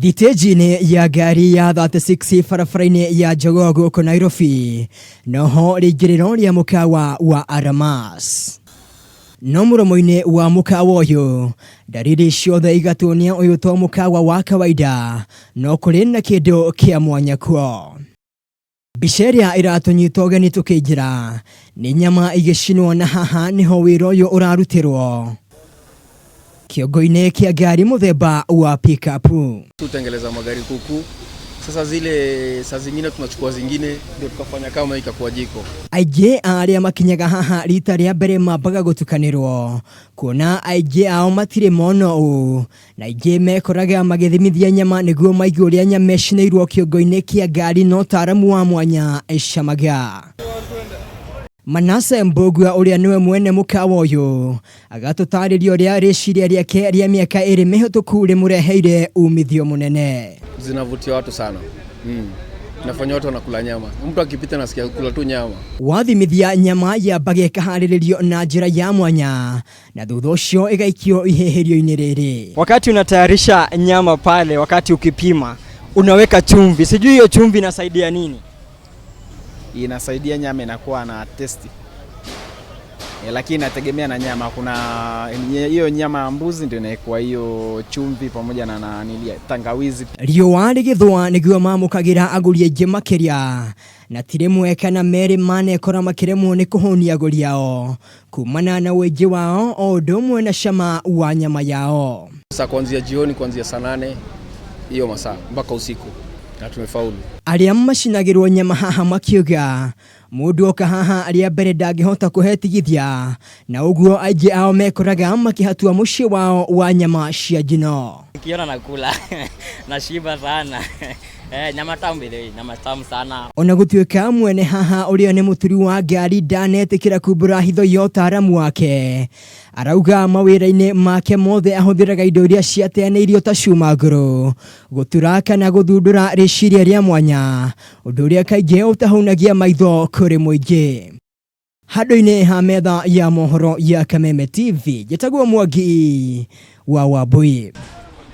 Thitĩnji-inĩ ya ngari ya 36 barabara-inĩ ya Jogoo gũkũ Nairobi, noho rĩingĩrĩro rĩa mũkawa wa Aramas. No mũromo-inĩ wa mũkawa ũyũ, ndariri ciothe igatuonia ũyũ to mũkawa wa kawaida, no kũrĩ na kĩndũ kĩa mwanya kuo. Mbica ĩrĩa ĩratũnyita ũgeni tũkĩingĩra nĩ nyama igĩcinwo, na haha nĩho wĩra ũyũ ũrarutĩrwo kiongo-inĩ kia gari muthemba wa pick-up. Tutengeleza magari kuku. Sasa zile saa zingine tunachukua zingine ndio tukafanya kama ikakuwa jiko. Aingĩ arĩa makinyaga haha rita rĩa mbere mambaga gũtukanĩrwo, kuona aingĩ ao matirĩ mono ũũ, na aingĩ mekoraga magĩthimithia nyama nĩguo maigue ũrĩa nyama ĩcinĩirwo kiongo-inĩ kia gari no taaramu wa mwanya ĩcamaga. Manase Mbogua ũrĩa niwe mwene mũkawa ũyũ agatũtarĩria ũrĩa rĩciria rĩake rĩa mĩaka ĩrĩ mĩhĩtũku rĩmũreheire umithio mũnene. Zinavutia watu sana. Nafanya watu wanakula nyama. Mtu akipita nasikia kula tu nyama. Wathimithia nyama yambaga ĩkaharĩrĩrio na njĩra ya mwanya, na thutha ũcio ĩgaikio ihĩhĩrio-inĩ rĩrĩ. Wakati unatayarisha nyama pale, wakati ukipima, unaweka chumvi. Sijui hiyo chumvi inasaidia nini? Inasaidia nyama inakuwa na testi. Lakini inategemea na nyama. Kuna hiyo nyama ya mbuzi ndio inakuwa hiyo chumvi pamoja na tangawizi. Riũa rĩgĩthũa nĩguo mamũkagĩra agũri aingĩ makĩria, na tirĩ mweka na merĩ manekora makĩremwo nĩ kũhũnia agũri ao kumana na ũingĩ wao o ũndũ ũmwe na cama wa nyama yao. Sasa kuanzia jioni, kuanzia saa 8 hiyo masaa mpaka usiku na tumefaulu. Arĩa macinagĩrwo nyama haha makiuga mũndũ oka haha arĩa mbere ndangĩhota kũhetigithia, na ũguo aingĩ ao mekoraga makĩhatua mũciĩ wao wa nyama cia njino. Nikiona nakula nashiba sana. Nyama tamu bile, nyama tamu sana. Ona gũtuĩka mwene haha ũrĩa nĩ mũturi wa ngari ndanetĩkĩra kumbũra hitho ya ũtaaramu wake, arauga mawĩra-inĩ make mothe ahũthĩraga indo iria ciateanĩirio ta cuma ngũrũ gũtura kana gũthundũra rĩciria rĩa mwanya, ũndũ ũrĩa kaingĩ ũtahunagia maitho kũrĩ mũingĩ. Handũ-inĩ ha metha ya mohoro ya Kameme TV, njĩtagwo Mwangi wa Wambui.